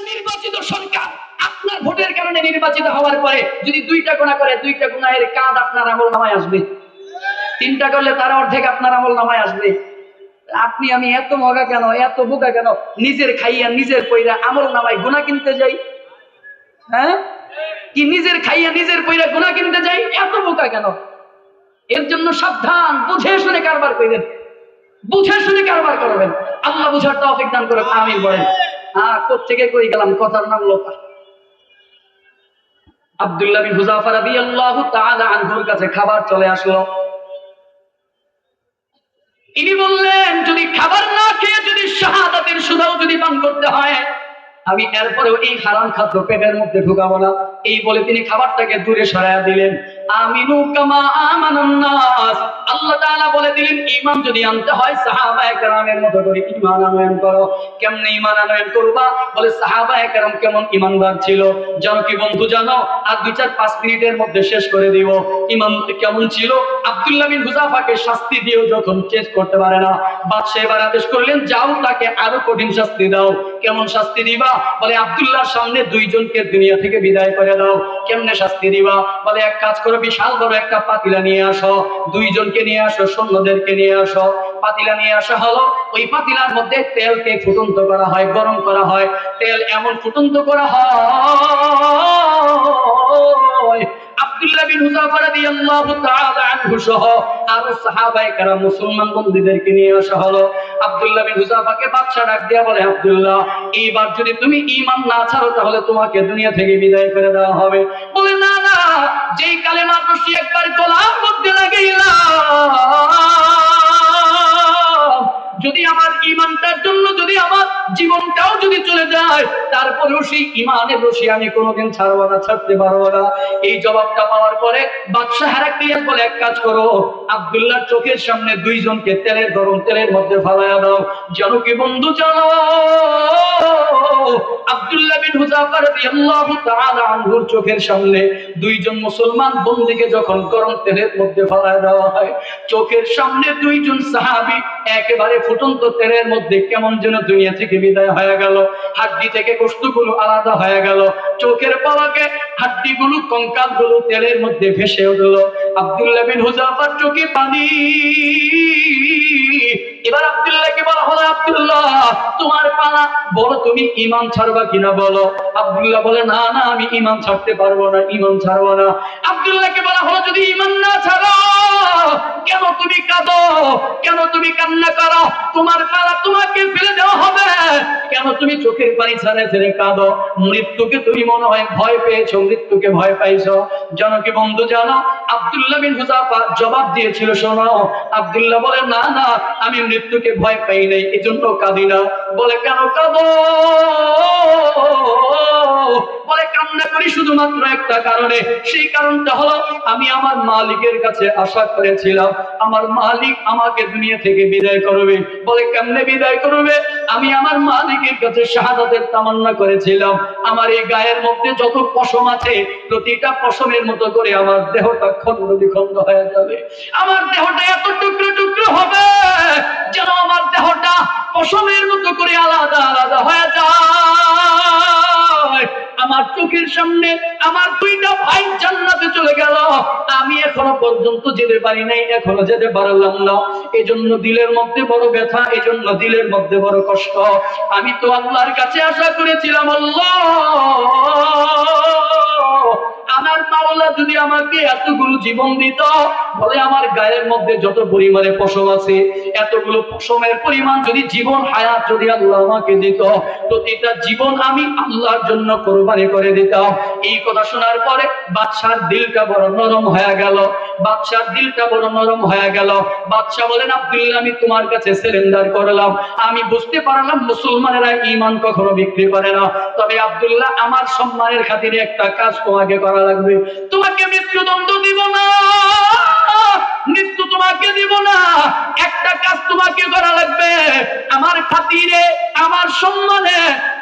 নির্বাচিত সরকার আপনার ভোটের কারণে নির্বাচিত হওয়ার পরে যদি 2টা গুনাহ করে 2টা গুনাহের কাঁদ আপনার আমলনামায় আসবে, 3টা করলে তার অর্ধেক আপনার আমলনামায় আসবে। আপনি আমি এত মগা কেন, এত বোকা কেন, নিজের খাইয়া নিজের পয়রা আমলনামায় গুনাহ কিনতে যাই? হ্যাঁ, কি নিজের খাইয়া নিজের পয়রা গুনাহ কিনতে যাই? এত বোকা কেন? এর জন্য সাবধান, বুঝে শুনে কারবার করেন, বুঝে শুনে কারবার করবেন। আল্লাহ বুঝার তৌফিক দান করুন, আমিন বলেন। কোত্থেকে কই গেলাম, কথার নাম লোকা। আব্দুল্লাহ বিন হুযাফা রাদিয়াল্লাহু তাআলা আনহুর কাছে খাবার চলে আসলো। ইনি বললেন, যদি খাবার না খেয়ে যদি শাহাদাতের সুধাও যদি পান করতে হয়, আমি এরপরেও এই হারাম খাদ্য পেটের মধ্যে ঢুকাবো না। এই বলে তিনি খাবারটাকে দূরে সরাইয়া দিলেন। আমিনু কামা আমানান নাস, আল্লাহ তাআলা বলে দিলেন, ঈমান যদি আনতে হয় সাহাবায়ে কেরামের মতো করে ঈমান আনয়ন করো। কেমনে ঈমান আনয়ন করবা? বলে সাহাবায়ে কেরাম কেমন ঈমানদার ছিল জানো কি বন্ধু? জানো? আর 2-4-5 মিনিটের মধ্যে শেষ করে দিব। ঈমান কেমন ছিল? আব্দুল্লাহ বিন হুযাফাকে শাস্তি দিয়েও যখন শেষ করতে পারে না, বাদশা এবার আদেশ করলেন, যাও তাকে আরো কঠিন শাস্তি দাও। কেমন শাস্তি দিবা? বলে আব্দুল্লাহর সামনে 2 জনকে দুনিয়া থেকে বিদায় করে দাও। কেমনে শাস্তি দিবা? বলে এক কাজ করো, বিশাল বড় একটা পাতিলা নিয়ে আসো, 2 জনকে নিয়ে আসো, সৈন্যদেরকে নিয়ে আসো। পাতিলা নিয়ে আসা হলো। ওই পাতিলার মধ্যে তেলকে ফুটন্ত করা হয়, গরম করা হয়। তেল এমন ফুটন্ত করা হয়, আব্দুল্লাহ বিন হুযাফা রাদিয়াল্লাহু তাআলা আনহু সহ আরো সাহাবায়ে কেরাম মুসলমান বন্দীদেরকে নিয়ে আসা হলো। আব্দুল্লাহ বিন হুযাফাকে বাদশা ডাক দিয়া বলে, আব্দুল্লাহ, এইবার যদি তুমি ঈমান না ছাড়ো তাহলে তোমাকে দুনিয়া থেকে বিদায় করে দেওয়া হবে। বলে, না না, যেই কালেমার রশি একবার গলার মধ্যে লাগাইলাম, যদি আমার ঈমানটার জন্য যদি আমার জীবনটাও যদি চলে যায়, তারপরেও সেই ঈমানের রশি আমি কোনোদিন ছাড়বো না, ছাড়তে পারবো না। এই জবাবটা পাওয়ার পরে বাদশা হেরাক্লিয়াস বলে, এক কাজ করো, আব্দুল্লাহর চোখের সামনে 2 জনকে তেলের গরম তেলের মধ্যে ফালাইয়া দাও। জানো কি বন্ধু? জানো, আব্দুল্লাহ বিন হুযাফা রাদিয়াল্লাহু তাআলা আনহুর চোখের সামনে 2 জন মুসলমান বন্দীকে যখন গরম তেলের মধ্যে ফালাইয়া দেওয়া হয়, চোখের সামনে 2 জন সাহাবী একেবারে ফুটন্ত তেলের মধ্যে কেমন যেন দুনিয়া থেকে বিদায় হয়ে গেল। হাড্ডি থেকে গোশতগুলো আলাদা হয়ে গেল, চোখের পলকে হাড্ডিগুলো, কঙ্কালগুলো তেলের মধ্যে ভেসে উঠল। আব্দুল্লাহ বিন হুযাফার চোখে পানি। এবার আব্দুল্লাহকে বলা হলো, আব্দুল্লাহ, তোমার পালা, বলো তুমি ঈমান ছাড়বা কিনা বলো। আব্দুল্লাহ বলে, না না, আমি ঈমান ছাড়তে পারবো না, ঈমান ছাড়বো না। আব্দুল্লাহকে বলা হলো, যদি ঈমান না ছাড়ো, কেন তুমি কাঁদো, কেন তুমি কান্না করো? তোমার পালা, তোমাকে ফেলে দেওয়া হবে। কেন তুমি চোখের পানি ছেড়ে ছেড়ে কাঁদো? মৃত্যুকে তুমি মনে হয় ভয় পেয়েছো, মৃত্যুকে ভয় পাইছো। জানো কি বন্ধু? জানো, আব্দুল্লাহ বিন হুযাফা জবাব দিয়েছিল, শোনো। আব্দুল্লাহ বলে, না না, আমি মৃত্যুকে ভয় পাই নাই, এজন্য কাঁদি না। বলে, কেন কাঁদো? বলে, কান্না করি শুধুমাত্র একটা কারণে। সেই কারণটা হলো, আমি আমার মালিকের কাছে আশা করেছিলাম আমার মালিক আমাকে দুনিয়া থেকে বিদায় করবে। বলে, কেমনে বিদায় করবে? আমি আমার মালিকের কাছে শাহাদাতের তামান্না করেছিলাম, আমার এই গায়ের মধ্যে যত পশম আছে, প্রতিটা পশমের মতো করে আমার দেহটা খন্ড বিখন্ড হয়ে যাবে। আমার দেহটা এত টুকরো টুকরো হবে যেন আমার দেহটা পশমের মতো করে আলাদা আলাদা হয়ে যায়। আমার চোখের সামনে আমার 2টা ভাই জান্নাতে চলে গেল, আমি এখনো পর্যন্ত যেতে পারি নাই, এখনো যেতে পারলাম না। এজন্য দিলের মধ্যে বড় ব্যথা, এজন্য দিলের মধ্যে বড় কষ্ট। আমি তো আল্লাহর কাছে আশা করেছিলাম, আল্লাহ, আমার মাওলা যদি আমাকে এতগুলো জীবন দিত, বলে আমার গায়ের মধ্যে যত পরিমাণে পশম আছে, এতগুলো পশমের পরিমাণ যদি জীবন হায়াত যদি আল্লাহ আমাকে দিত, প্রতিটা জীবন আমি আল্লাহর জন্য কোরবানি করে দিতাম। এই কথা শোনার পরে বাদশার দিলটা বড় নরম হয়ে গেল, বাদশার দিলটা বড় নরম হয়ে গেল। বাদশা বলেন, আব্দুল্লাহ, আমি তোমার কাছে সারেন্ডার করলাম। আমি বুঝতে পারলাম মুসলমানেরা ঈমান কখনো বিক্রি করে না। তবে আব্দুল্লাহ, আমার সম্মানের খাতিরে একটা কাজ তোমাকে করা লাগবে। তোমাকে মৃত্যুদণ্ড দিব না, মৃত্যু তোমাকে দিব না, একটা কাজ তোমাকে করা লাগবে। আমার খাতিরে আমার সম্মানে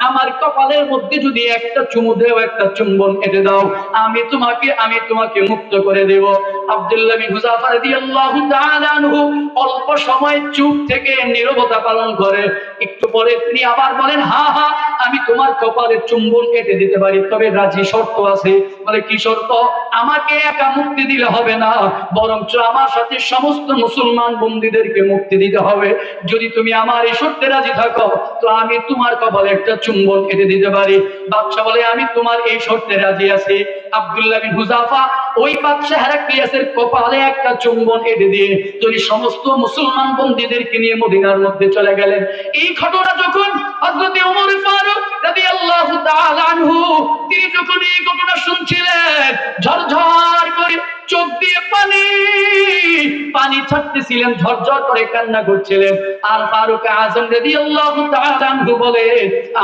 আমার কপালের মধ্যে যদি একটা চুমু দেও, একটা চুম্বন এঁটে দাও, আমি তোমাকে মুক্ত করে দেব। আব্দুল্লাহ বিন হুযাফা রাদিয়াল্লাহু তাআলা আনহু অল্প সময় চুপ থেকে নীরবতা পালন করে। একটু পরে তিনি আবার বলেন, হ্যাঁ হ্যাঁ, আমি তোমার কপালে চুম্বন এঁটে দিতে পারি, তবে রাজি শর্ত আছে। বলে, কি শর্ত? আমাকে একা মুক্তি দিলে হবে না, বরঞ্চ আমার সাথে সমস্ত মুসলমান বন্দীদেরকে মুক্তি দিতে হবে। যদি তুমি আমার এই শর্তে রাজি থাকো, তো আমি তোমার কপালে একটা চুম্বন এঁটে দিতে পারি। বাদশা বলে, আমি তোমার এই শর্তে রাজি আছি। আব্দুল্লাহ বিন হুযাফা ওই বাদশা হেরাক্লিয়াসের কপালে একটা চুম্বন এঁটে দিয়ে তিনি সমস্ত মুসলমান বন্দীদেরকে নিয়ে মদিনার মধ্যে চলে গেলেন। এই ঘটনা যখন হযরত ওমর ফারুক রাদিয়াল্লাহু তাআলা আনহু তিনি যখন এই ঘটনা শুনছিলেন, ঝরঝর করে চোখ দিয়ে পানি ছাড়তেছিলেন, ঝরঝর করে কান্না করছিলেন। আর ফারুক আযম রাদিয়াল্লাহু তাআলা আনহু বলে,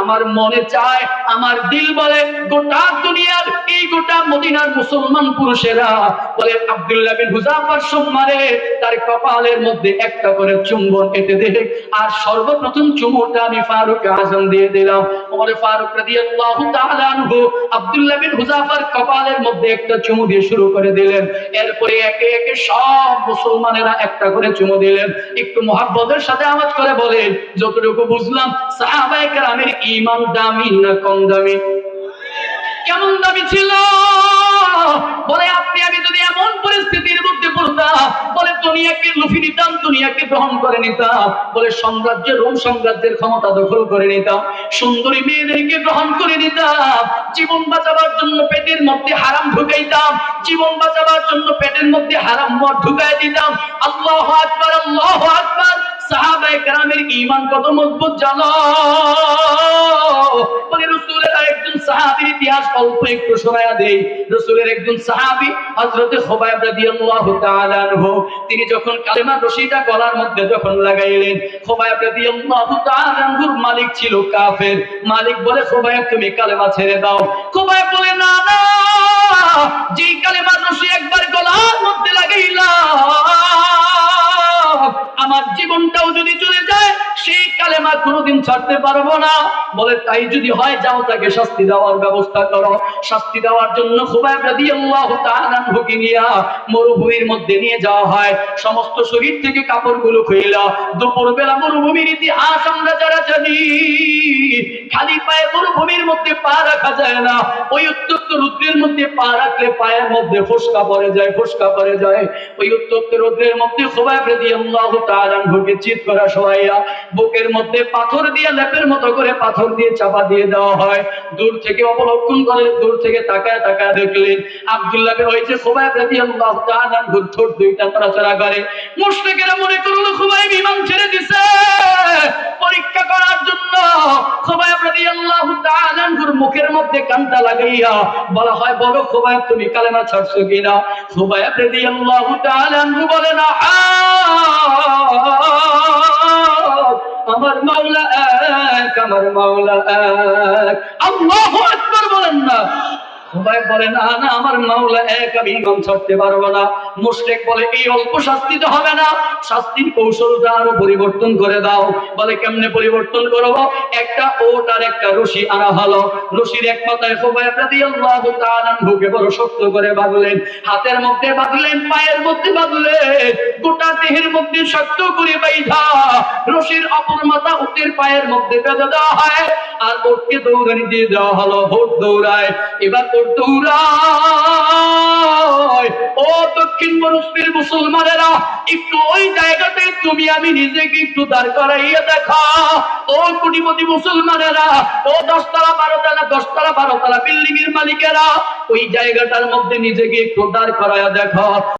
আমার মনে চায়, আমার দিল বলে, গোটা দুনিয়ার এই গোটা মদিনার মুসলমান পুরুষেরা বলে আব্দুল্লাহ বিন হুযাফার সম্মানে তার কপালের মধ্যে একটা করে চুম্বন এঁটে দে। আর সর্বপ্রথম চুমুটা আমি ফারুক আযম দিয়ে দিলাম। ওমর ফারুক রাদিয়াল্লাহু তাআলা আনহু আব্দুল্লাহ বিন হুযাফার কপালের মধ্যে একটা চুমু দিয়ে শুরু করে দিলেন। এরপরে একে একে সব মুসলমানেরা একটা করে চুমু দিলেন। একটু মুহাব্বতের সাথে আওয়াজ করে বলেন, যতটুকু বুঝলাম সাহাবায়ে কেরামের ঈমান দামি না কম দামি? কেমন দামি ছিল? বলে, আপনি আমি যদি এমন পরিস্থিতির মধ্যে পড়তাম, বলে দুনিয়াকে লুফে নিতাম, দুনিয়াকে গ্রহণ করে নিতাম, বলে সাম্রাজ্যের রোম সাম্রাজ্যের ক্ষমতা দখল করে নিতাম, সুন্দরী মেয়েদেরকে গ্রহণ করে নিতাম, জীবন বাঁচাবার জন্য পেটের মধ্যে হারাম ঢুকাইতাম, জীবন বাঁচাবার জন্য পেটের মধ্যে হারাম মদ ঢুকাই দিতাম। আল্লাহু আকবার, আল্লাহু আকবার। সাহাবায়ে কেরামের ঈমান কত মজবুত জানো? বলে, রাসূলের আরেকজন সাহাবীর ইতিহাস অল্প একটু শোনায়া দেই। রাসূলের একজন সাহাবী হযরত খুবাইব রাদিয়াল্লাহু তাআলা আনহু তিনি যখন কালেমার রশিটা গলার মধ্যে যখন লাগাইলেন, খুবাইব রাদিয়াল্লাহু তাআলা আনহুর মালিক ছিল কাফের। মালিক বলে, খুবাইব তুমি কালেমা ছেড়ে দাও। খুবাইব বলে, না না, যে কালেমার রশি একবার গলার মধ্যে লাগাইলাম, আমার জীবনটাও যদি চলে যায় সেই কালেমা কোনোদিন ছাড়তে পারবো না। বলে, তাই যদি হয় যাও, তাকে শাস্তি দেওয়ার ব্যবস্থা করো। শাস্তি দেওয়ার জন্য খুবাইব রাদিয়াল্লাহু তাআলা আনহুকে নিয়ে মরুভূমির মধ্যে নিয়ে যাওয়া হয়। সমস্ত শরীর থেকে কাপড়গুলো খুইলা, দুপুরবেলা মরুভূমির ইতিহাস আমরা যারা জানি, খালি পায়ে মরুভূমির মধ্যে পা রাখা যায় না। ওই উত্তপ্ত রৌদ্রের মধ্যে পা রাখলে পায়ের মধ্যে ফোসকা পড়ে যায়, ফোসকা পড়ে যায়। ওই উত্তপ্ত রৌদ্রের মধ্যে খুবাইব রাদিয়াল্লাহু তাআলা আনহুকে চিৎ করা শোয়াইয়া বুকের মধ্যে পাথর দিয়ে, লেপের মতো করে পাথর দিয়ে চাপা দিয়ে দেওয়া হয়। দূর থেকে অবলক্ষণ করে, দূর থেকে তাকায় তাকায় দেখলেন আব্দুল্লাহ বের হয়েছে। খুবাইব রাদিয়াল্লাহু তাআলা আনহুর ঠোঁট দুইটা নড়াচড়া করে। মুশরিকেরা মনে করলো খুবাইব ঈমান ছেড়ে দিছে। পরীক্ষা করার জন্য খুবাইব রাদিয়াল্লাহু তাআলা আনহুর মুখের মধ্যে কানটা লাগাইয়া বলা হয়, বলো খুবাইব তুমি কালেমা ছাড়ছো কিনা? খুবাইব রাদিয়াল্লাহু তাআলা আনহু বলে, না, আমার মাওলা এক, আমার মাওলা এক। আল্লাহু আকবার বলেন না। খুবাইব বলে, না না, আমার মাওলা এক, আমি ঈমান ছাড়তে পারবো না। মুশরিক বলে, এই অল্প শাস্তি তো হবে না, শাস্তির কৌশলটা আরো পরিবর্তন করে দাও। বলে, কেমনে পরিবর্তন করবো? একটা ওট আর একটা রশি আনা হলো। রশির এক পাতায় খুবাইব রাদিয়াল্লাহু তাআলা আনহুকে বড় শক্ত করে বাঁধলেন, হাতের মধ্যে বাঁধলেন, পায়ের মধ্যে বাঁধলেন, গোটা দেহের মধ্যে শক্ত করে বাইধা রশির অপর মাথা উটের পায়ের মধ্যে বেঁধে দেওয়া হয়। আর ওটকে দৌড়ানি দিয়ে দেওয়া হলো। ওট দৌড়ায়, এবার দৌড়ায়। ও দক্ষিণ মরুভূমির মুসলমানেরা, একটু ওই জায়গাতে তুমি আমি নিজেকে একটু দাঁড় করাইয়া দেখা। ও কোটিপতি মুসলমানেরা, ও 10 তলা 12 তলা 10 তলা 12 তলা বিল্ডিং এর মালিকেরা, ওই জায়গাটার মধ্যে নিজেকে একটু দাঁড় করাইয়া দেখো।